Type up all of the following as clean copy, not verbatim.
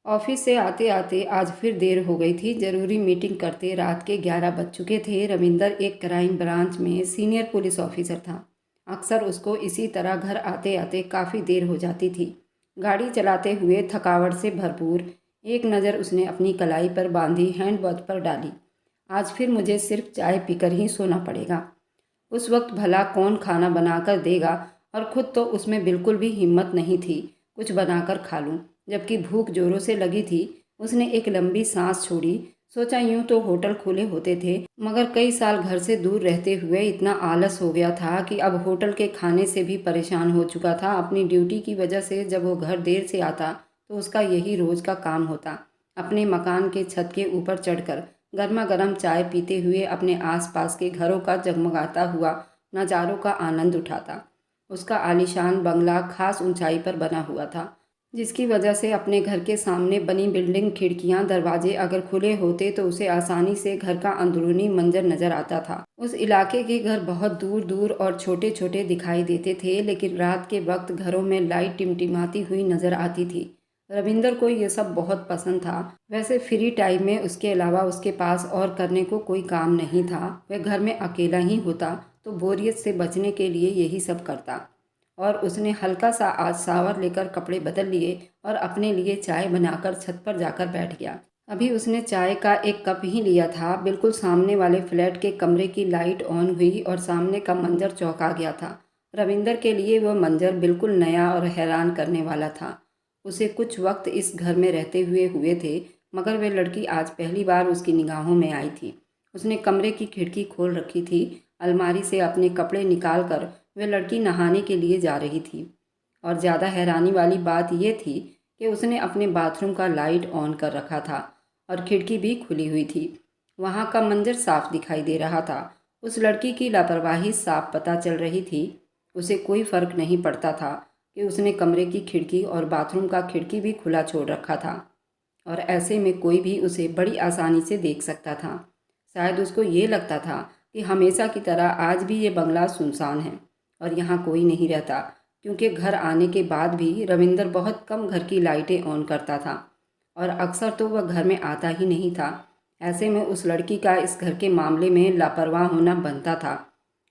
Office से आते आते आज फिर देर हो गई थी। ज़रूरी मीटिंग करते रात के 11 बज चुके थे। रविंदर एक क्राइम ब्रांच में सीनियर पुलिस ऑफिसर था। अक्सर उसको इसी तरह घर आते आते काफ़ी देर हो जाती थी। गाड़ी चलाते हुए थकावट से भरपूर एक नज़र उसने अपनी कलाई पर बांधी हैंड वॉच पर डाली। आज फिर मुझे सिर्फ चाय पीकर ही सोना पड़ेगा। उस वक्त भला कौन खाना बनाकर देगा, और ख़ुद तो उसमें बिल्कुल भी हिम्मत नहीं थी कुछ बनाकर खा लूँ। जबकि भूख जोरों से लगी थी। उसने एक लंबी सांस छोड़ी। सोचा यूं तो होटल खुले होते थे, मगर कई साल घर से दूर रहते हुए इतना आलस हो गया था कि अब होटल के खाने से भी परेशान हो चुका था। अपनी ड्यूटी की वजह से जब वो घर देर से आता तो उसका यही रोज़ का काम होता। अपने मकान के छत के ऊपर चढ़कर गर्मा गर्म चाय पीते हुए अपने आसपास के घरों का जगमगाता हुआ नज़ारों का आनंद उठाता। उसका आलीशान बंगला खास ऊंचाई पर बना हुआ था, जिसकी वजह से अपने घर के सामने बनी बिल्डिंग, खिड़कियां, दरवाजे अगर खुले होते तो उसे आसानी से घर का अंदरूनी मंजर नजर आता था। उस इलाके के घर बहुत दूर दूर और छोटे छोटे दिखाई देते थे, लेकिन रात के वक्त घरों में लाइट टिमटिमाती हुई नजर आती थी। रविंदर को ये सब बहुत पसंद था। वैसे फ्री टाइम में उसके अलावा उसके पास और करने को कोई काम नहीं था। वह घर में अकेला ही होता तो बोरियत से बचने के लिए यही सब करता। और उसने हल्का सा आज शावर लेकर कपड़े बदल लिए और अपने लिए चाय बनाकर छत पर जाकर बैठ गया। अभी उसने चाय का एक कप ही लिया था, बिल्कुल सामने वाले फ्लैट के कमरे की लाइट ऑन हुई और सामने का मंजर चौंका गया था। रविंदर के लिए वह मंजर बिल्कुल नया और हैरान करने वाला था। उसे कुछ वक्त इस घर में रहते हुए थे, मगर वह लड़की आज पहली बार उसकी निगाहों में आई थी। उसने कमरे की खिड़की खोल रखी थी। अलमारी से अपने कपड़े निकाल कर वह लड़की नहाने के लिए जा रही थी। और ज़्यादा हैरानी वाली बात यह थी कि उसने अपने बाथरूम का लाइट ऑन कर रखा था और खिड़की भी खुली हुई थी। वहाँ का मंजर साफ दिखाई दे रहा था। उस लड़की की लापरवाही साफ पता चल रही थी। उसे कोई फर्क नहीं पड़ता था कि उसने कमरे की खिड़की और बाथरूम का खिड़की भी खुला छोड़ रखा था, और ऐसे में कोई भी उसे बड़ी आसानी से देख सकता था। शायद उसको ये लगता था कि हमेशा की तरह आज भी ये बंगला सुनसान है और यहाँ कोई नहीं रहता, क्योंकि घर आने के बाद भी रविंदर बहुत कम घर की लाइटें ऑन करता था और अक्सर तो वह घर में आता ही नहीं था। ऐसे में उस लड़की का इस घर के मामले में लापरवाह होना बनता था।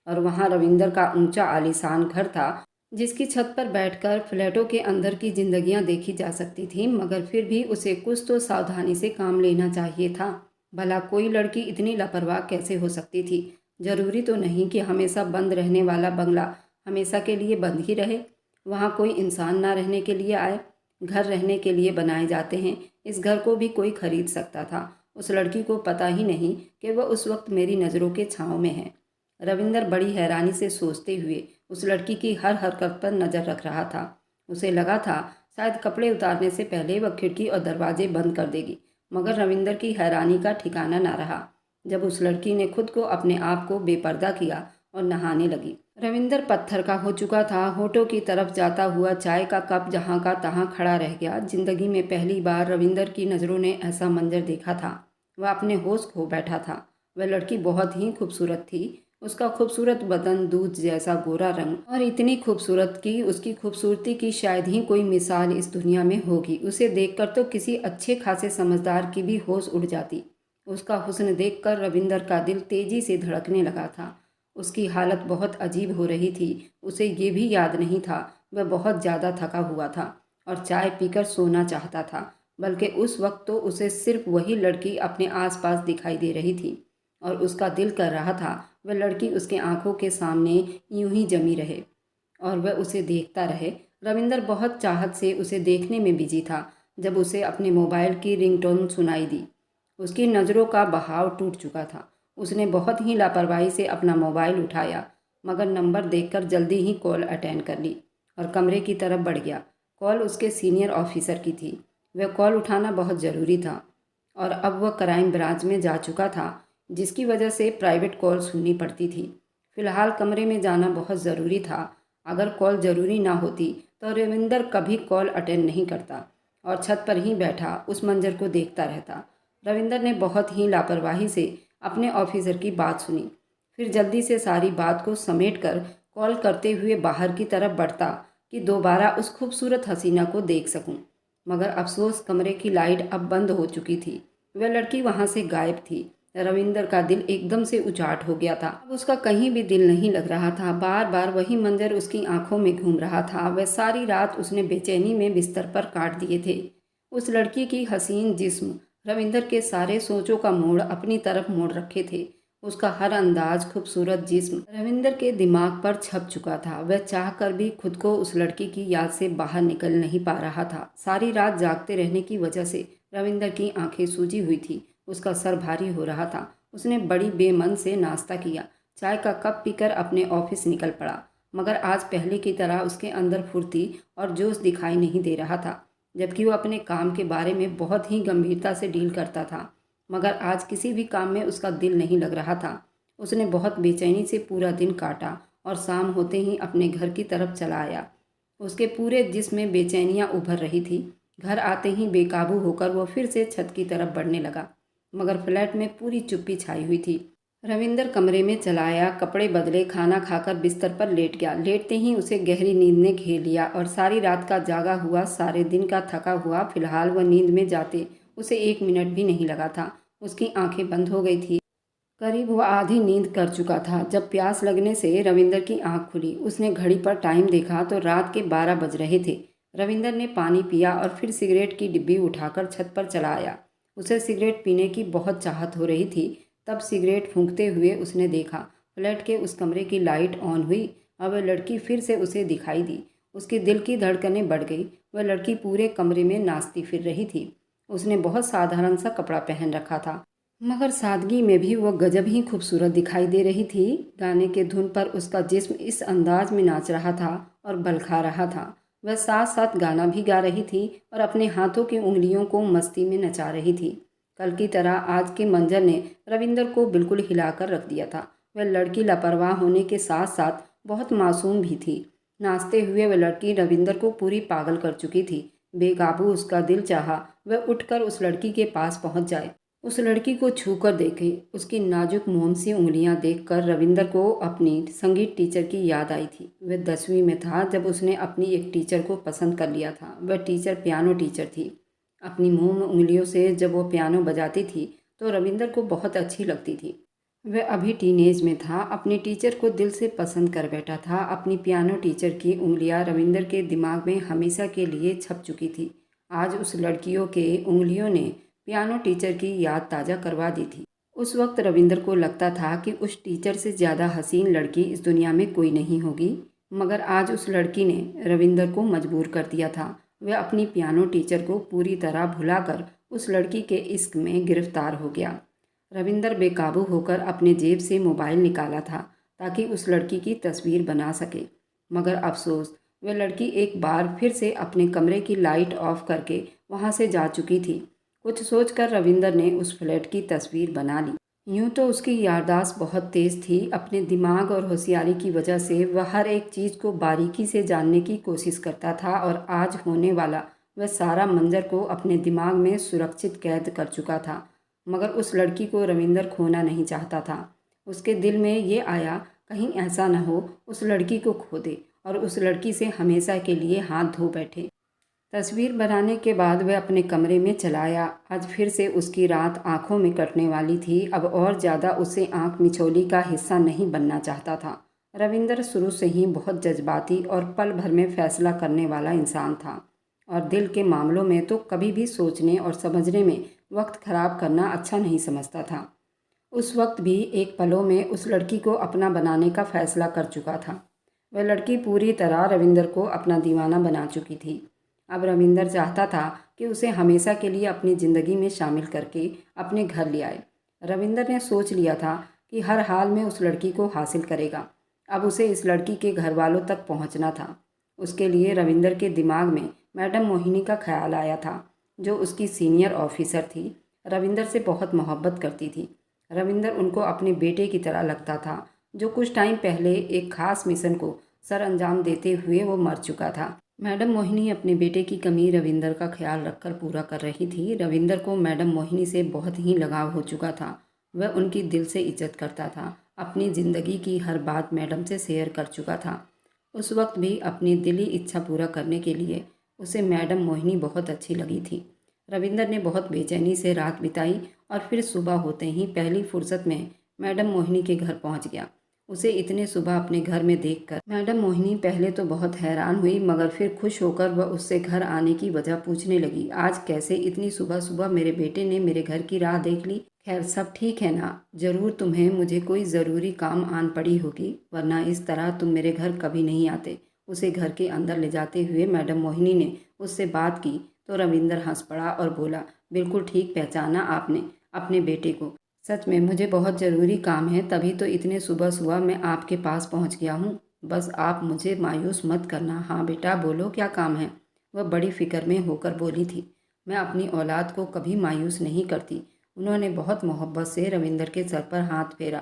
और वहाँ रविंदर का ऊंचा आलीशान घर था, जिसकी छत पर बैठकर फ्लैटों के अंदर की जिंदगियां देखी जा सकती थी, मगर फिर भी उसे कुछ तो सावधानी से काम लेना चाहिए था। भला कोई लड़की इतनी लापरवाह कैसे हो सकती थी? जरूरी तो नहीं कि हमेशा बंद रहने वाला बंगला हमेशा के लिए बंद ही रहे। वहाँ कोई इंसान ना रहने के लिए आए। घर रहने के लिए बनाए जाते हैं। इस घर को भी कोई खरीद सकता था। उस लड़की को पता ही नहीं कि वह उस वक्त मेरी नज़रों के छाँव में है। रविंदर बड़ी हैरानी से सोचते हुए उस लड़की की हर हरकत पर नज़र रख रहा था। उसे लगा था शायद कपड़े उतारने से पहले वह खिड़की और दरवाजे बंद कर देगी, मगर रविंदर की हैरानी का ठिकाना ना रहा जब उस लड़की ने खुद को अपने आप को बेपर्दा किया और नहाने लगी। रविंदर पत्थर का हो चुका था। होठों की तरफ जाता हुआ चाय का कप जहाँ का तहाँ खड़ा रह गया। जिंदगी में पहली बार रविंदर की नज़रों ने ऐसा मंजर देखा था। वह अपने होश खो बैठा था। वह लड़की बहुत ही खूबसूरत थी। उसका खूबसूरत बदन, दूध जैसा गोरा रंग, और इतनी खूबसूरत कि उसकी खूबसूरती की शायद ही कोई मिसाल इस दुनिया में होगी। उसे देखकर तो किसी अच्छे खासे समझदार की भी होश उड़ जाती। उसका हुस्न देखकर रविंदर का दिल तेजी से धड़कने लगा था। उसकी हालत बहुत अजीब हो रही थी। उसे ये भी याद नहीं था वह बहुत ज़्यादा थका हुआ था और चाय पीकर सोना चाहता था, बल्कि उस वक्त तो उसे सिर्फ वही लड़की अपने आसपास दिखाई दे रही थी और उसका दिल कर रहा था वह लड़की उसके आंखों के सामने यूं ही जमी रहे और वह उसे देखता रहे। रविंदर बहुत चाहत से उसे देखने में बिजी था जब उसे अपने मोबाइल की रिंगटोन सुनाई दी। उसकी नज़रों का बहाव टूट चुका था। उसने बहुत ही लापरवाही से अपना मोबाइल उठाया, मगर नंबर देखकर जल्दी ही कॉल अटेंड कर ली और कमरे की तरफ बढ़ गया। कॉल उसके सीनियर ऑफिसर की थी। वह कॉल उठाना बहुत ज़रूरी था और अब वह क्राइम ब्रांच में जा चुका था, जिसकी वजह से प्राइवेट कॉल सुननी पड़ती थी। फिलहाल कमरे में जाना बहुत ज़रूरी था। अगर कॉल ज़रूरी ना होती तो रविंदर कभी कॉल अटेंड नहीं करता और छत पर ही बैठा उस मंजर को देखता रहता। रविंदर ने बहुत ही लापरवाही से अपने ऑफिसर की बात सुनी, फिर जल्दी से सारी बात को समेटकर कॉल करते हुए बाहर की तरफ बढ़ता कि दोबारा उस खूबसूरत हसीना को देख सकूं। मगर अफसोस कमरे की लाइट अब बंद हो चुकी थी। वह लड़की वहाँ से गायब थी। रविंदर का दिल एकदम से उचाट हो गया था। अब उसका कहीं भी दिल नहीं लग रहा था। बार बार वही मंजर उसकी आंखों में घूम रहा था। वह सारी रात उसने बेचैनी में बिस्तर पर काट दिए थे। उस लड़की की हसीन जिस्म रविंदर के सारे सोचों का मोड़ अपनी तरफ मोड़ रखे थे। उसका हर अंदाज, खूबसूरत जिस्म रविंदर के दिमाग पर छप चुका था। वह चाहकर भी खुद को उस लड़की की याद से बाहर निकल नहीं पा रहा था। सारी रात जागते रहने की वजह से रविंदर की आंखें सूजी हुई थी। उसका सर भारी हो रहा था। उसने बड़ी बेमन से नाश्ता किया, चाय का कप पीकर अपने ऑफिस निकल पड़ा। मगर आज पहले की तरह उसके अंदर फुर्ती और जोश दिखाई नहीं दे रहा था, जबकि वो अपने काम के बारे में बहुत ही गंभीरता से डील करता था। मगर आज किसी भी काम में उसका दिल नहीं लग रहा था। उसने बहुत बेचैनी से पूरा दिन काटा और शाम होते ही अपने घर की तरफ चला आया। उसके पूरे जिस्म में बेचैनियाँ उभर रही थी। घर आते ही बेकाबू होकर वो फिर से छत की तरफ बढ़ने लगा, मगर फ्लैट में पूरी चुप्पी छाई हुई थी। रविंदर कमरे में चला आया, कपड़े बदले, खाना खाकर बिस्तर पर लेट गया। लेटते ही उसे गहरी नींद ने घेर लिया और सारी रात का जागा हुआ, सारे दिन का थका हुआ, फिलहाल वह नींद में जाते उसे 1 मिनट भी नहीं लगा था। उसकी आंखें बंद हो गई थी। करीब वह आधी नींद कर चुका था जब प्यास लगने से रविंदर की आंख खुली। उसने घड़ी पर टाइम देखा तो रात के 12 बज रहे थे। रविंदर ने पानी पिया और फिर सिगरेट की डिब्बी उठाकर छत पर चला आया। उसे सिगरेट पीने की बहुत चाहत हो रही थी। तब सिगरेट फूंकते हुए उसने देखा, फ्लैट के उस कमरे की लाइट ऑन हुई और वह लड़की फिर से उसे दिखाई दी। उसके दिल की धड़कनें बढ़ गई। वह लड़की पूरे कमरे में नाचती फिर रही थी। उसने बहुत साधारण सा कपड़ा पहन रखा था, मगर सादगी में भी वह गजब ही खूबसूरत दिखाई दे रही थी। गाने के धुन पर उसका जिस्म इस अंदाज में नाच रहा था और बलखा रहा था। वह साथ साथ गाना भी गा रही थी और अपने हाथों की उंगलियों को मस्ती में नचा रही थी। कल की तरह आज के मंजर ने रविंदर को बिल्कुल हिलाकर रख दिया था। वह लड़की लापरवाह होने के साथ साथ बहुत मासूम भी थी। नाचते हुए वह लड़की रविंदर को पूरी पागल कर चुकी थी। बेकाबू उसका दिल चाहा वह उठकर उस लड़की के पास पहुंच जाए, उस लड़की को छूकर देखे। उसकी नाजुक मोम सी उंगलियां देखकर रविंदर को अपनी संगीत टीचर की याद आई थी। वह 10वीं में था जब उसने अपनी एक टीचर को पसंद कर लिया था। वह टीचर पियानो टीचर थी। अपनी मोम उंगलियों से जब वो पियानो बजाती थी तो रविंदर को बहुत अच्छी लगती थी। वह अभी टीनेज में था, अपनी टीचर को दिल से पसंद कर बैठा था। अपनी पियानो टीचर की उंगलियां रविंदर के दिमाग में हमेशा के लिए छप चुकी थी। आज उस लड़कियों के उंगलियों ने पियानो टीचर की याद ताज़ा करवा दी थी। उस वक्त रविंदर को लगता था कि उस टीचर से ज़्यादा हसीन लड़की इस दुनिया में कोई नहीं होगी। मगर आज उस लड़की ने रविंदर को मजबूर कर दिया था। वह अपनी पियानो टीचर को पूरी तरह भुलाकर उस लड़की के इश्क में गिरफ्तार हो गया। रविंदर बेकाबू होकर अपने जेब से मोबाइल निकाला था ताकि उस लड़की की तस्वीर बना सके। मगर अफसोस, वह लड़की एक बार फिर से अपने कमरे की लाइट ऑफ करके वहाँ से जा चुकी थी। कुछ सोचकर रविंदर ने उस फ्लैट की तस्वीर बना ली। यूं तो उसकी याददाश्त बहुत तेज़ थी। अपने दिमाग और होशियारी की वजह से वह हर एक चीज़ को बारीकी से जानने की कोशिश करता था और आज होने वाला वह सारा मंजर को अपने दिमाग में सुरक्षित कैद कर चुका था। मगर उस लड़की को रविंदर खोना नहीं चाहता था। उसके दिल में ये आया, कहीं ऐसा न हो उस लड़की को खो दे और उस लड़की से हमेशा के लिए हाथ धो बैठे। तस्वीर बनाने के बाद वह अपने कमरे में चला आया। आज फिर से उसकी रात आंखों में कटने वाली थी। अब और ज़्यादा उसे आंख मिचौली का हिस्सा नहीं बनना चाहता था। रविंदर शुरू से ही बहुत जज्बाती और पल भर में फैसला करने वाला इंसान था और दिल के मामलों में तो कभी भी सोचने और समझने में वक्त खराब करना अच्छा नहीं समझता था। उस वक्त भी एक पलों में उस लड़की को अपना बनाने का फैसला कर चुका था। वह लड़की पूरी तरह रविंदर को अपना दीवाना बना चुकी थी। अब रविंदर चाहता था कि उसे हमेशा के लिए अपनी ज़िंदगी में शामिल करके अपने घर ले आए। रविंदर ने सोच लिया था कि हर हाल में उस लड़की को हासिल करेगा। अब उसे इस लड़की के घर वालों तक पहुंचना था। उसके लिए रविंदर के दिमाग में मैडम मोहिनी का ख्याल आया था, जो उसकी सीनियर ऑफिसर थी। रविंदर से बहुत मोहब्बत करती थी। रविंदर उनको अपने बेटे की तरह लगता था, जो कुछ टाइम पहले एक खास मिशन को सर अंजाम देते हुए वो मर चुका था। मैडम मोहिनी अपने बेटे की कमी रविंदर का ख्याल रखकर पूरा कर रही थी। रविंदर को मैडम मोहिनी से बहुत ही लगाव हो चुका था। वह उनकी दिल से इज्जत करता था। अपनी ज़िंदगी की हर बात मैडम से शेयर कर चुका था। उस वक्त भी अपनी दिली इच्छा पूरा करने के लिए उसे मैडम मोहिनी बहुत अच्छी लगी थी। रविंदर ने बहुत बेचैनी से रात बिताई और फिर सुबह होते ही पहली फुर्सत में मैडम मोहिनी के घर पहुंच गया। उसे इतने सुबह अपने घर में देखकर मैडम मोहिनी पहले तो बहुत हैरान हुई, मगर फिर खुश होकर वह उससे घर आने की वजह पूछने लगी। आज कैसे इतनी सुबह सुबह मेरे बेटे ने मेरे घर की राह देख ली? खैर सब ठीक है ना? जरूर तुम्हें मुझे कोई ज़रूरी काम आन पड़ी होगी, वरना इस तरह तुम मेरे घर कभी नहीं आते। उसे घर के अंदर ले जाते हुए मैडम मोहिनी ने उससे बात की तो रविंदर हंस पड़ा और बोला, बिल्कुल ठीक पहचाना आपने अपने बेटे को। सच में मुझे बहुत ज़रूरी काम है, तभी तो इतने सुबह सुबह मैं आपके पास पहुंच गया हूं। बस आप मुझे मायूस मत करना। हाँ बेटा बोलो, क्या काम है? वह बड़ी फिक्र में होकर बोली थी। मैं अपनी औलाद को कभी मायूस नहीं करती। उन्होंने बहुत मोहब्बत से रविंदर के सर पर हाथ फेरा।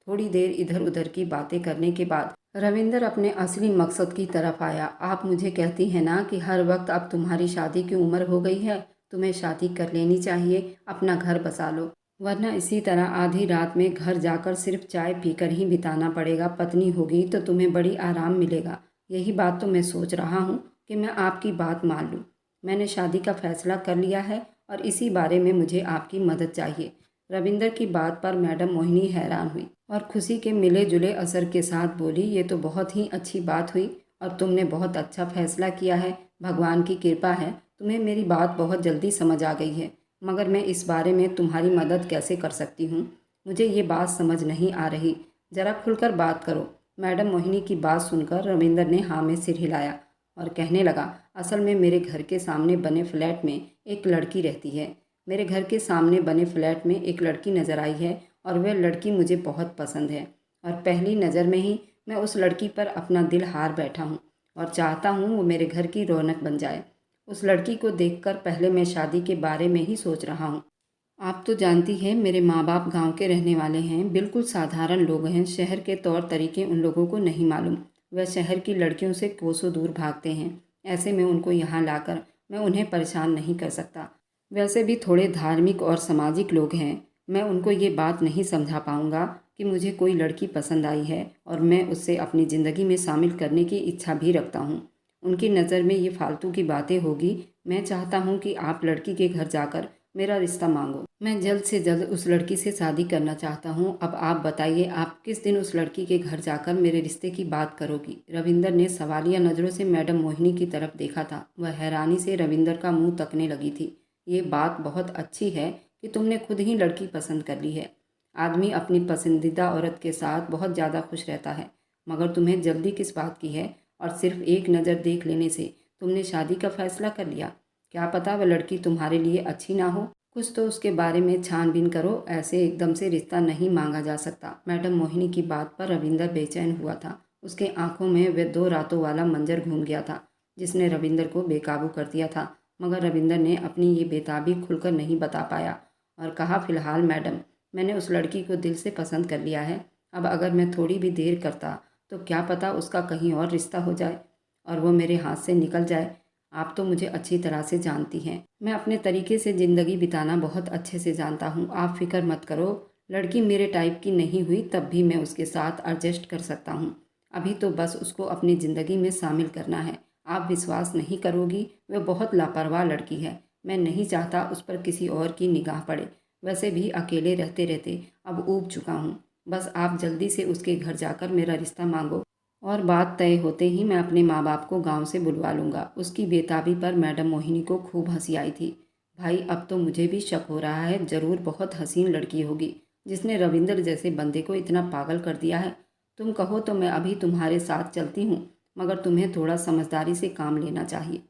थोड़ी देर इधर उधर की बातें करने के बाद रविंदर अपने असली मकसद की तरफ आया। आप मुझे कहती हैं ना कि हर वक्त अब तुम्हारी शादी की उम्र हो गई है, तुम्हें शादी कर लेनी चाहिए, अपना घर बसा लो, वरना इसी तरह आधी रात में घर जाकर सिर्फ चाय पीकर ही बिताना पड़ेगा। पत्नी होगी तो तुम्हें बड़ी आराम मिलेगा। यही बात तो मैं सोच रहा हूँ कि मैं आपकी बात मान लूँ। मैंने शादी का फैसला कर लिया है और इसी बारे में मुझे आपकी मदद चाहिए। रविंदर की बात पर मैडम मोहिनी हैरान हुई और खुशी के मिले जुले असर के साथ बोली, ये तो बहुत ही अच्छी बात हुई और तुमने बहुत अच्छा फैसला किया है। भगवान की कृपा है, तुम्हें मेरी बात बहुत जल्दी समझ आ गई है। मगर मैं इस बारे में तुम्हारी मदद कैसे कर सकती हूँ? मुझे ये बात समझ नहीं आ रही। ज़रा खुलकर बात करो। मैडम मोहिनी की बात सुनकर रविंदर ने हाँ में सिर हिलाया और कहने लगा, असल में मेरे घर के सामने बने फ्लैट में एक लड़की रहती है। मेरे घर के सामने बने फ्लैट में एक लड़की नज़र आई है और वह लड़की मुझे बहुत पसंद है और पहली नज़र में ही मैं उस लड़की पर अपना दिल हार बैठा हूँ और चाहता हूँ वो मेरे घर की रौनक बन जाए। उस लड़की को देखकर पहले मैं शादी के बारे में ही सोच रहा हूँ। आप तो जानती हैं मेरे माँ बाप गांव के रहने वाले हैं, बिल्कुल साधारण लोग हैं। शहर के तौर तरीके उन लोगों को नहीं मालूम। वह शहर की लड़कियों से कोसों दूर भागते हैं। ऐसे में उनको यहाँ लाकर मैं उन्हें परेशान नहीं कर सकता। वैसे भी थोड़े धार्मिक और सामाजिक लोग हैं। मैं उनको ये बात नहीं समझा पाऊँगा कि मुझे कोई लड़की पसंद आई है और मैं उससे अपनी ज़िंदगी में शामिल करने की इच्छा भी रखता हूँ। उनकी नज़र में ये फालतू की बातें होगी। मैं चाहता हूँ कि आप लड़की के घर जाकर मेरा रिश्ता मांगो। मैं जल्द से जल्द उस लड़की से शादी करना चाहता हूँ। अब आप बताइए, आप किस दिन उस लड़की के घर जाकर मेरे रिश्ते की बात करोगी? रविंदर ने सवालिया नज़रों से मैडम मोहिनी की तरफ देखा था। वह हैरानी से रविंदर का मुंह तकने लगी थी। ये बात बहुत अच्छी है कि तुमने खुद ही लड़की पसंद कर ली है। आदमी अपनी पसंदीदा औरत के साथ बहुत ज़्यादा खुश रहता है, मगर तुम्हें जल्दी किस बात की है? और सिर्फ एक नज़र देख लेने से तुमने शादी का फैसला कर लिया। क्या पता वह लड़की तुम्हारे लिए अच्छी ना हो। कुछ तो उसके बारे में छानबीन करो, ऐसे एकदम से रिश्ता नहीं मांगा जा सकता। मैडम मोहिनी की बात पर रविंदर बेचैन हुआ था। उसके आंखों में वह 2 रातों वाला मंजर घूम गया था जिसने रविंदर को बेकाबू कर दिया था। मगर रविंदर ने अपनी ये बेताबी खुलकर नहीं बता पाया और कहा, फिलहाल मैडम, मैंने उस लड़की को दिल से पसंद कर लिया है। अब अगर मैं थोड़ी भी देर करता तो क्या पता उसका कहीं और रिश्ता हो जाए और वो मेरे हाथ से निकल जाए। आप तो मुझे अच्छी तरह से जानती हैं, मैं अपने तरीके से ज़िंदगी बिताना बहुत अच्छे से जानता हूँ। आप फिक्र मत करो। लड़की मेरे टाइप की नहीं हुई तब भी मैं उसके साथ एडजस्ट कर सकता हूँ। अभी तो बस उसको अपनी ज़िंदगी में शामिल करना है। आप विश्वास नहीं करोगी, वह बहुत लापरवाह लड़की है। मैं नहीं चाहता उस पर किसी और की निगाह पड़े। वैसे भी अकेले रहते रहते अब ऊब चुका हूँ। बस आप जल्दी से उसके घर जाकर मेरा रिश्ता मांगो और बात तय होते ही मैं अपने माँ बाप को गांव से बुलवा लूँगा। उसकी बेताबी पर मैडम मोहिनी को खूब हंसी आई थी। भाई अब तो मुझे भी शक हो रहा है, ज़रूर बहुत हसीन लड़की होगी जिसने रविंदर जैसे बंदे को इतना पागल कर दिया है। तुम कहो तो मैं अभी तुम्हारे साथ चलती हूँ, मगर तुम्हें थोड़ा समझदारी से काम लेना चाहिए।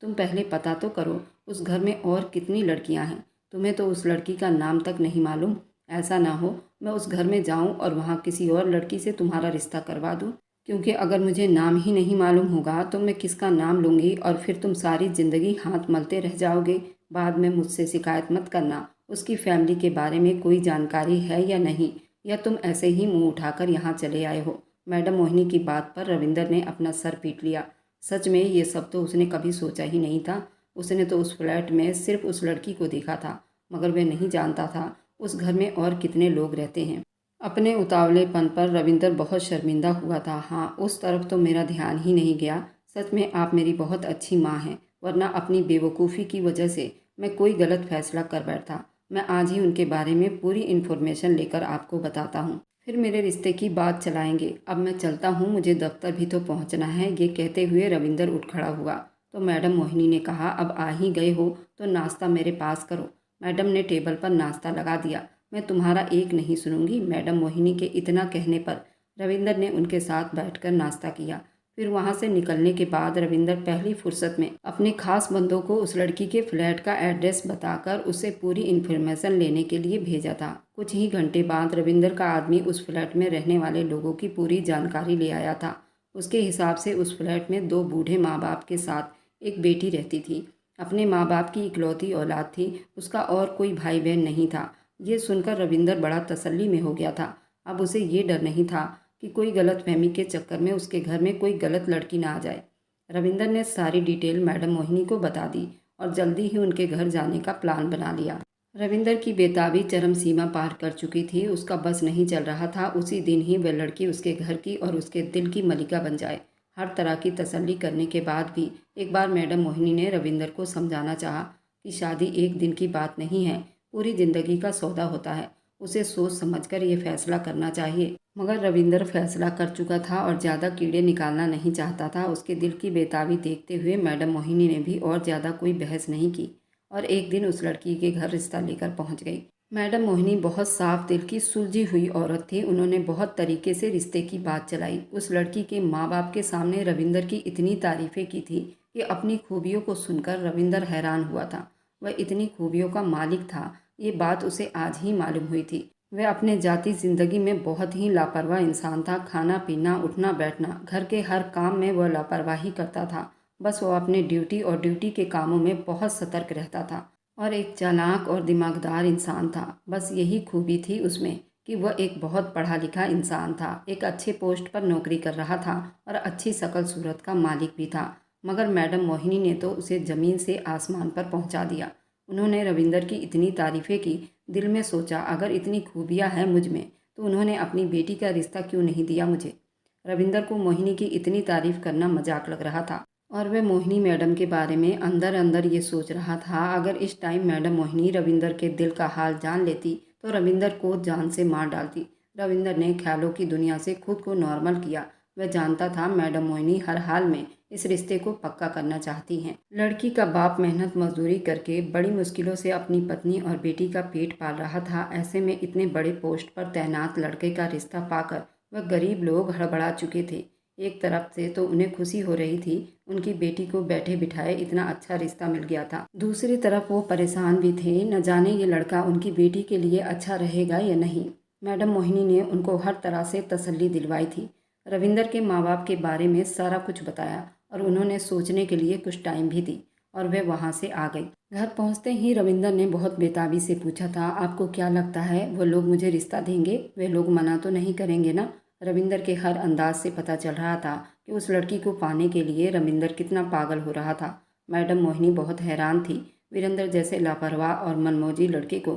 तुम पहले पता तो करो उस घर में और कितनी लड़कियाँ हैं। तुम्हें तो उस लड़की का नाम तक नहीं मालूम। ऐसा ना हो मैं उस घर में जाऊं और वहां किसी और लड़की से तुम्हारा रिश्ता करवा दूं, क्योंकि अगर मुझे नाम ही नहीं मालूम होगा तो मैं किसका नाम लूँगी और फिर तुम सारी ज़िंदगी हाथ मलते रह जाओगे। बाद में मुझसे शिकायत मत करना। उसकी फैमिली के बारे में कोई जानकारी है या नहीं, या तुम ऐसे ही मुंह उठाकर यहाँ चले आए हो? मैडम मोहिनी की बात पर रविंदर ने अपना सर पीट लिया। सच में ये सब तो उसने कभी सोचा ही नहीं था। उसने तो उस फ्लैट में सिर्फ उस लड़की को देखा था, मगर वह नहीं जानता था उस घर में और कितने लोग रहते हैं। अपने उतावलेपन पर रविंदर बहुत शर्मिंदा हुआ था। हाँ, उस तरफ तो मेरा ध्यान ही नहीं गया। सच में आप मेरी बहुत अच्छी माँ हैं, वरना अपनी बेवकूफ़ी की वजह से मैं कोई गलत फैसला कर बैठता। मैं आज ही उनके बारे में पूरी इन्फॉर्मेशन लेकर आपको बताता हूँ, फिर मेरे रिश्ते की बात चलाएंगे। अब मैं चलता हूँ, मुझे दफ्तर भी तो पहुँचना है। ये कहते हुए रविंदर उठ खड़ा हुआ तो मैडम मोहिनी ने कहा, अब आ ही गए हो तो नाश्ता मेरे पास करो। मैडम ने टेबल पर नाश्ता लगा दिया। मैं तुम्हारा एक नहीं सुनूंगी। मैडम मोहिनी के इतना कहने पर रविंदर ने उनके साथ बैठकर नाश्ता किया। फिर वहाँ से निकलने के बाद रविंदर पहली फुर्सत में अपने खास बंदों को उस लड़की के फ्लैट का एड्रेस बताकर उससे पूरी इन्फॉर्मेशन लेने के लिए भेजा था। कुछ ही घंटे बाद रविंदर का आदमी उस फ्लैट में रहने वाले लोगों की पूरी जानकारी ले आया था। उसके हिसाब से उस फ्लैट में 2 बूढ़े माँ बाप के साथ एक बेटी रहती थी। अपने माँ बाप की इकलौती औलाद थी, उसका और कोई भाई बहन नहीं था। ये सुनकर रविंदर बड़ा तसल्ली में हो गया था। अब उसे ये डर नहीं था कि कोई गलतफहमी के चक्कर में उसके घर में कोई गलत लड़की ना आ जाए। रविंदर ने सारी डिटेल मैडम मोहिनी को बता दी और जल्दी ही उनके घर जाने का प्लान बना लिया। रविंदर की बेताबी चरम सीमा पार कर चुकी थी। उसका बस नहीं चल रहा था उसी दिन ही वह लड़की उसके घर की और उसके दिल की मलिका बन जाए। हर तरह की तसल्ली करने के बाद भी एक बार मैडम मोहिनी ने रविंदर को समझाना चाहा कि शादी एक दिन की बात नहीं है, पूरी जिंदगी का सौदा होता है। उसे सोच समझकर ये फैसला करना चाहिए। मगर रविंदर फैसला कर चुका था और ज़्यादा कीड़े निकालना नहीं चाहता था। उसके दिल की बेताबी देखते हुए मैडम मोहिनी ने भी और ज़्यादा कोई बहस नहीं की और एक दिन उस लड़की के घर रिश्ता लेकर पहुंच गई। मैडम मोहिनी बहुत साफ दिल की सुलझी हुई औरत थी। उन्होंने बहुत तरीके से रिश्ते की बात चलाई। उस लड़की के माँ बाप के सामने रविंदर की इतनी तारीफ़ें की थी कि अपनी खूबियों को सुनकर रविंदर हैरान हुआ था। वह इतनी खूबियों का मालिक था, ये बात उसे आज ही मालूम हुई थी। वह अपने जाती ज़िंदगी में बहुत ही लापरवाह इंसान था। खाना पीना, उठना बैठना, घर के हर काम में वह लापरवाही करता था। बस वह अपने ड्यूटी और ड्यूटी के कामों में बहुत सतर्क रहता था और एक चालाक और दिमागदार इंसान था। बस यही खूबी थी उसमें कि वह एक बहुत पढ़ा लिखा इंसान था, एक अच्छे पोस्ट पर नौकरी कर रहा था और अच्छी शकल सूरत का मालिक भी था। मगर मैडम मोहिनी ने तो उसे ज़मीन से आसमान पर पहुंचा दिया। उन्होंने रविंदर की इतनी तारीफ़ें की। दिल में सोचा, अगर इतनी खूबियाँ हैं मुझ में तो उन्होंने अपनी बेटी का रिश्ता क्यों नहीं दिया मुझे। रविंदर को मोहिनी की इतनी तारीफ़ करना मजाक लग रहा था और वह मोहिनी मैडम के बारे में अंदर अंदर ये सोच रहा था, अगर इस टाइम मैडम मोहिनी रविंदर के दिल का हाल जान लेती तो रविंदर को जान से मार डालती। रविंदर ने ख्यालों की दुनिया से खुद को नॉर्मल किया। वह जानता था मैडम मोहिनी हर हाल में इस रिश्ते को पक्का करना चाहती हैं। लड़की का बाप मेहनत मजदूरी करके बड़ी मुश्किलों से अपनी पत्नी और बेटी का पेट पाल रहा था। ऐसे में इतने बड़े पोस्ट पर तैनात लड़के का रिश्ता पाकर वह गरीब लोग हड़बड़ा चुके थे। एक तरफ से तो उन्हें खुशी हो रही थी, उनकी बेटी को बैठे बिठाए इतना अच्छा रिश्ता मिल गया था। दूसरी तरफ वो परेशान भी थे, न जाने ये लड़का उनकी बेटी के लिए अच्छा रहेगा या नहीं। मैडम मोहिनी ने उनको हर तरह से तसल्ली दिलवाई थी। रविंदर के माँ बाप के बारे में सारा कुछ बताया और उन्होंने सोचने के लिए कुछ टाइम भी दी और वह वहाँ से आ गई। घर पहुँचते ही रविंदर ने बहुत बेताबी से पूछा था, आपको क्या लगता है वो लोग मुझे रिश्ता देंगे? वे लोग मना तो नहीं करेंगे ना? रविंदर के हर अंदाज से पता चल रहा था कि उस लड़की को पाने के लिए रविंदर कितना पागल हो रहा था। मैडम मोहिनी बहुत हैरान थी। वीरेंद्र जैसे लापरवाह और मनमौजी लड़के को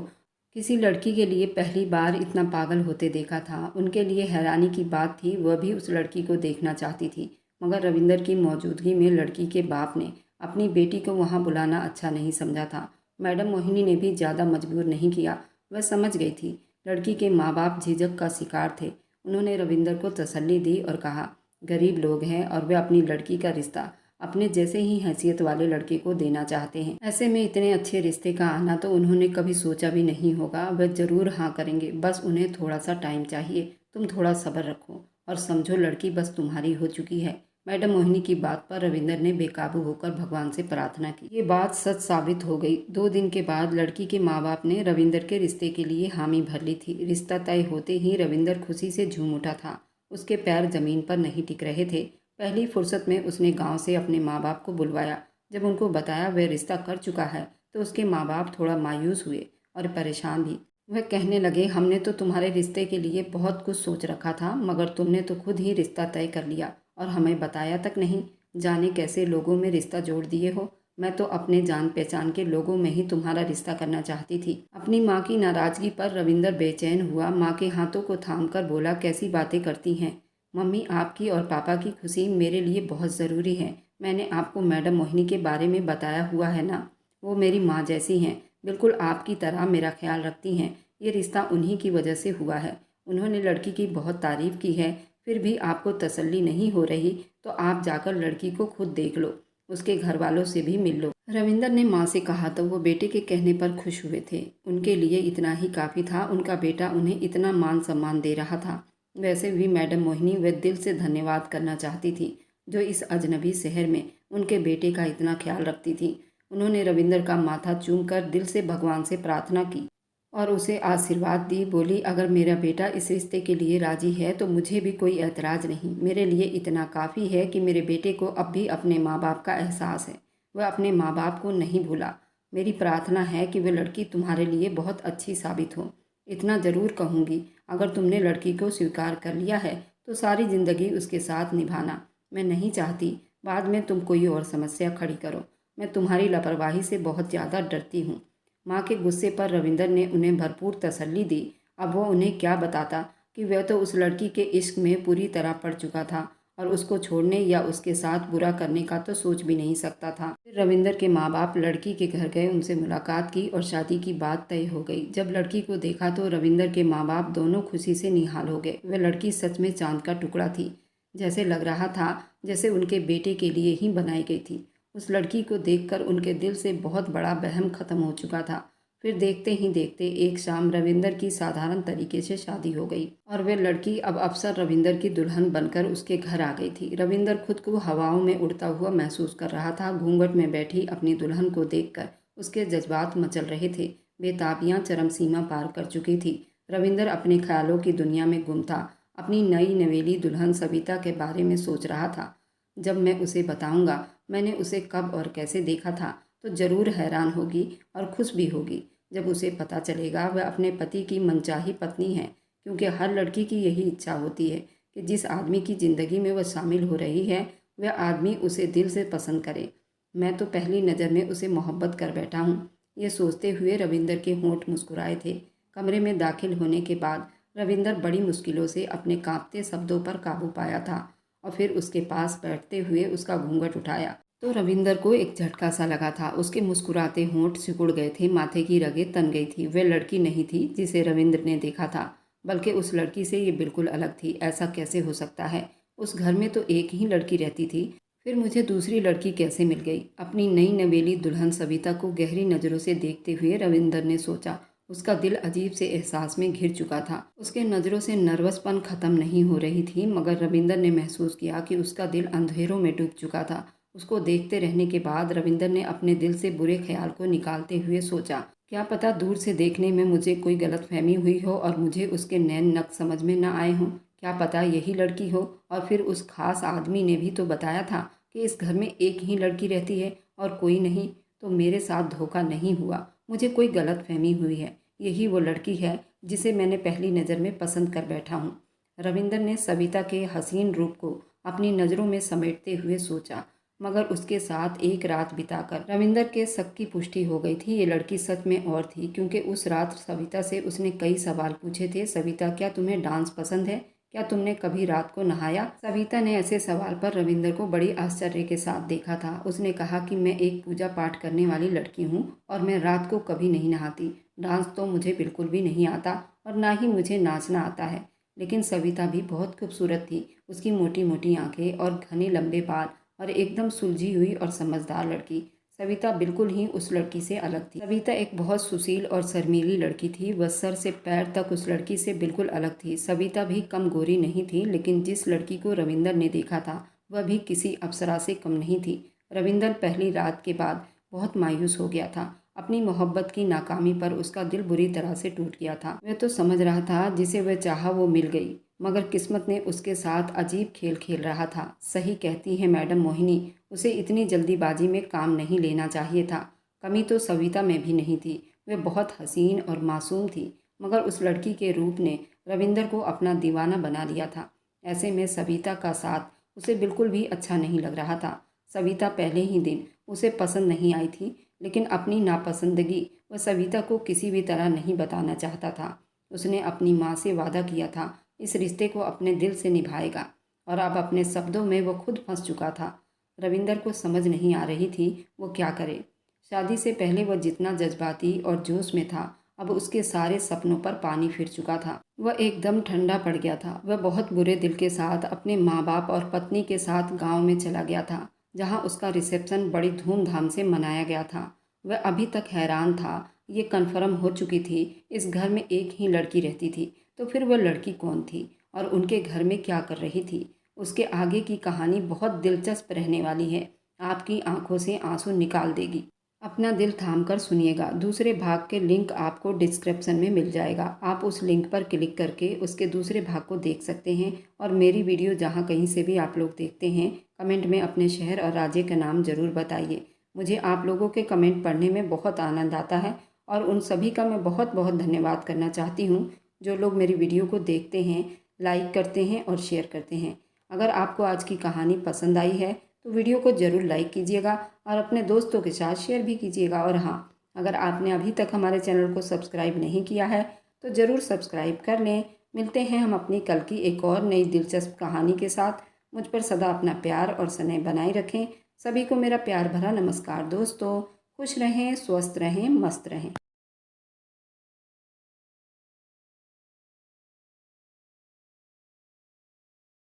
किसी लड़की के लिए पहली बार इतना पागल होते देखा था। उनके लिए हैरानी की बात थी, वह भी उस लड़की को देखना चाहती थी। मगर रविंदर की मौजूदगी में लड़की के बाप ने अपनी बेटी को वहाँ बुलाना अच्छा नहीं समझा था। मैडम मोहिनी ने भी ज़्यादा मजबूर नहीं किया। वह समझ गई थी लड़की के माँ बाप झिझक का शिकार थे। उन्होंने रविंदर को तसल्ली दी और कहा, गरीब लोग हैं और वे अपनी लड़की का रिश्ता अपने जैसे ही हैसियत वाले लड़के को देना चाहते हैं। ऐसे में इतने अच्छे रिश्ते का आना तो उन्होंने कभी सोचा भी नहीं होगा। वह ज़रूर हाँ करेंगे, बस उन्हें थोड़ा सा टाइम चाहिए। तुम थोड़ा सब्र रखो और समझो, लड़की बस तुम्हारी हो चुकी है। मैडम मोहिनी की बात पर रविंदर ने बेकाबू होकर भगवान से प्रार्थना की। ये बात सच साबित हो गई। 2 दिन के बाद लड़की के माँ बाप ने रविंदर के रिश्ते के लिए हामी भर ली थी। रिश्ता तय होते ही रविंदर खुशी से झूम उठा था। उसके पैर जमीन पर नहीं टिक रहे थे। पहली फुर्सत में उसने गांव से अपने माँ बाप को बुलवाया। जब उनको बताया वह रिश्ता कर चुका है तो उसके माँ बाप थोड़ा मायूस हुए और परेशान भी। वह कहने लगे, हमने तो तुम्हारे रिश्ते के लिए बहुत कुछ सोच रखा था, मगर तुमने तो खुद ही रिश्ता तय कर लिया और हमें बताया तक नहीं। जाने कैसे लोगों में रिश्ता जोड़ दिए हो। मैं तो अपने जान पहचान के लोगों में ही तुम्हारा रिश्ता करना चाहती थी। अपनी माँ की नाराज़गी पर रविंदर बेचैन हुआ। माँ के हाथों को थामकर बोला, कैसी बातें करती हैं मम्मी, आपकी और पापा की खुशी मेरे लिए बहुत ज़रूरी है। मैंने आपको मैडम मोहिनी के बारे में बताया हुआ है ना, वो मेरी माँ जैसी हैं, बिल्कुल आपकी तरह मेरा ख्याल रखती हैं। ये रिश्ता उन्हीं की वजह से हुआ है। उन्होंने लड़की की बहुत तारीफ़ की है, फिर भी आपको तसल्ली नहीं हो रही तो आप जाकर लड़की को खुद देख लो, उसके घर वालों से भी मिल लो। रविंदर ने माँ से कहा तो वो बेटे के कहने पर खुश हुए थे। उनके लिए इतना ही काफ़ी था, उनका बेटा उन्हें इतना मान सम्मान दे रहा था। वैसे भी मैडम मोहिनी वे दिल से धन्यवाद करना चाहती थी, जो इस अजनबी शहर में उनके बेटे का इतना ख्याल रखती थी। उन्होंने रविंदर का माथा चूमकर दिल से भगवान से प्रार्थना की और उसे आशीर्वाद दी। बोली, अगर मेरा बेटा इस रिश्ते के लिए राजी है तो मुझे भी कोई एतराज़ नहीं। मेरे लिए इतना काफ़ी है कि मेरे बेटे को अब भी अपने माँ बाप का एहसास है, वह अपने माँ बाप को नहीं भूला। मेरी प्रार्थना है कि वह लड़की तुम्हारे लिए बहुत अच्छी साबित हो। इतना ज़रूर कहूँगी, अगर तुमने लड़की को स्वीकार कर लिया है तो सारी ज़िंदगी उसके साथ निभाना। मैं नहीं चाहती बाद में तुम कोई और समस्या खड़ी करो। मैं तुम्हारी लापरवाही से बहुत ज़्यादा डरती हूँ। माँ के गुस्से पर रविंदर ने उन्हें भरपूर तसल्ली दी। अब वो उन्हें क्या बताता कि वह तो उस लड़की के इश्क में पूरी तरह पड़ चुका था और उसको छोड़ने या उसके साथ बुरा करने का तो सोच भी नहीं सकता था। फिर रविंदर के माँ बाप लड़की के घर गए, उनसे मुलाकात की और शादी की बात तय हो गई। जब लड़की को देखा तो रविंदर के माँ बाप दोनों खुशी से निहाल हो गए। वह लड़की सच में चांद का टुकड़ा थी। जैसे लग रहा था जैसे उनके बेटे के लिए ही बनाई गई थी। उस लड़की को देखकर उनके दिल से बहुत बड़ा वहम खत्म हो चुका था। फिर देखते ही देखते एक शाम रविंदर की साधारण तरीके से शादी हो गई और वह लड़की अब अफसर रविंदर की दुल्हन बनकर उसके घर आ गई थी। रविंदर खुद को हवाओं में उड़ता हुआ महसूस कर रहा था। घूंघट में बैठी अपनी दुल्हन को देखकर उसके जज्बात मचल रहे थे। बेताबियां चरम सीमा पार कर चुकी थी। रविंदर अपने ख्यालों की दुनिया में गुम था। अपनी नई नवेली दुल्हन सविता के बारे में सोच रहा था। जब मैं उसे बताऊंगा मैंने उसे कब और कैसे देखा था तो ज़रूर हैरान होगी और खुश भी होगी। जब उसे पता चलेगा वह अपने पति की मनचाही पत्नी है, क्योंकि हर लड़की की यही इच्छा होती है कि जिस आदमी की ज़िंदगी में वह शामिल हो रही है वह आदमी उसे दिल से पसंद करे। मैं तो पहली नज़र में उसे मोहब्बत कर बैठा हूँ। ये सोचते हुए रविंदर के होंठ मुस्कुराए थे। कमरे में दाखिल होने के बाद रविंदर बड़ी मुश्किलों से अपने कांपते शब्दों पर काबू पाया था और फिर उसके पास बैठते हुए उसका घूंघट उठाया तो रविंदर को एक झटका सा लगा था। उसके मुस्कुराते होंठ सिकुड़ गए थे, माथे की रगें तन गई थी। वह लड़की नहीं थी जिसे रविंद्र ने देखा था, बल्कि उस लड़की से ये बिल्कुल अलग थी। ऐसा कैसे हो सकता है? उस घर में तो एक ही लड़की रहती थी, फिर मुझे दूसरी लड़की कैसे मिल गई? अपनी नई नवेली दुल्हन सविता को गहरी नज़रों से देखते हुए रविंदर ने सोचा। उसका दिल अजीब से एहसास में घिर चुका था। उसके नज़रों से नर्वसपन खत्म नहीं हो रही थी, मगर रविंदर ने महसूस किया कि उसका दिल अंधेरों में डूब चुका था। उसको देखते रहने के बाद रविंदर ने अपने दिल से बुरे ख्याल को निकालते हुए सोचा, क्या पता दूर से देखने में मुझे कोई गलतफहमी हुई हो और मुझे उसके नैन नक्श समझ में न आए हों। क्या पता यही लड़की हो। और फिर उस खास आदमी ने भी तो बताया था कि इस घर में एक ही लड़की रहती है और कोई नहीं। तो मेरे साथ धोखा नहीं हुआ, मुझे कोई गलतफहमी हुई है। यही वो लड़की है जिसे मैंने पहली नज़र में पसंद कर बैठा हूँ। रविंदर ने सविता के हसीन रूप को अपनी नज़रों में समेटते हुए सोचा, मगर उसके साथ एक रात बिताकर रविंदर के शक की पुष्टि हो गई थी। ये लड़की सच में और थी, क्योंकि उस रात सविता से उसने कई सवाल पूछे थे। सविता, क्या तुम्हें डांस पसंद है? क्या तुमने कभी रात को नहाया? सविता ने ऐसे सवाल पर रविंदर को बड़ी आश्चर्य के साथ देखा था। उसने कहा कि मैं एक पूजा पाठ करने वाली लड़की हूँ और मैं रात को कभी नहीं नहाती। डांस तो मुझे बिल्कुल भी नहीं आता और ना ही मुझे नाचना आता है। लेकिन सविता भी बहुत खूबसूरत थी। उसकी मोटी मोटी आंखें और घने लंबे बाल और एकदम सुलझी हुई और समझदार लड़की। सविता बिल्कुल ही उस लड़की से अलग थी। सविता एक बहुत सुशील और शर्मीली लड़की थी। वह सर से पैर तक उस लड़की से बिल्कुल अलग थी। सविता भी कम गोरी नहीं थी, लेकिन जिस लड़की को रविंदर ने देखा था वह भी किसी अप्सरा से कम नहीं थी। रविंदर पहली रात के बाद बहुत मायूस हो गया था। अपनी मोहब्बत की नाकामी पर उसका दिल बुरी तरह से टूट गया था। वह तो समझ रहा था जिसे वह चाहा वो मिल गई, मगर किस्मत ने उसके साथ अजीब खेल खेल रहा था। सही कहती है मैडम मोहिनी, उसे इतनी जल्दीबाजी में काम नहीं लेना चाहिए था। कमी तो सविता में भी नहीं थी, वह बहुत हसीन और मासूम थी, मगर उस लड़की के रूप ने रविंदर को अपना दीवाना बना लिया था। ऐसे में सविता का साथ उसे बिल्कुल भी अच्छा नहीं लग रहा था। सविता पहले ही दिन उसे पसंद नहीं आई थी, लेकिन अपनी नापसंदगी वह सविता को किसी भी तरह नहीं बताना चाहता था। उसने अपनी माँ से वादा किया था इस रिश्ते को अपने दिल से निभाएगा, और अब अपने शब्दों में वो खुद फंस चुका था। रविंदर को समझ नहीं आ रही थी वो क्या करे। शादी से पहले वह जितना जज्बाती और जोश में था, अब उसके सारे सपनों पर पानी फिर चुका था। वह एकदम ठंडा पड़ गया था। वह बहुत बुरे दिल के साथ अपने माँ बाप और पत्नी के साथ गांव में चला गया था, जहां उसका रिसेप्शन बड़ी धूमधाम से मनाया गया था। वह अभी तक हैरान था। ये कन्फर्म हो चुकी थी इस घर में एक ही लड़की रहती थी, तो फिर वह लड़की कौन थी और उनके घर में क्या कर रही थी। उसके आगे की कहानी बहुत दिलचस्प रहने वाली है, आपकी आंखों से आंसू निकाल देगी। अपना दिल थाम कर सुनिएगा। दूसरे भाग के लिंक आपको डिस्क्रिप्शन में मिल जाएगा, आप उस लिंक पर क्लिक करके उसके दूसरे भाग को देख सकते हैं। और मेरी वीडियो जहां कहीं से भी आप लोग देखते हैं, कमेंट में अपने शहर और राज्य का नाम ज़रूर बताइए। मुझे आप लोगों के कमेंट पढ़ने में बहुत आनंद आता है और उन सभी का मैं बहुत बहुत धन्यवाद करना चाहती हूँ जो लोग मेरी वीडियो को देखते हैं, लाइक करते हैं और शेयर करते हैं। अगर आपको आज की कहानी पसंद आई है तो वीडियो को ज़रूर लाइक कीजिएगा और अपने दोस्तों के साथ शेयर भी कीजिएगा। और हाँ, अगर आपने अभी तक हमारे चैनल को सब्सक्राइब नहीं किया है तो ज़रूर सब्सक्राइब कर लें। मिलते हैं हम अपनी कल की एक और नई दिलचस्प कहानी के साथ। मुझ पर सदा अपना प्यार और स्नेह बनाए रखें। सभी को मेरा प्यार भरा नमस्कार दोस्तों। खुश रहें, स्वस्थ रहें, मस्त रहें।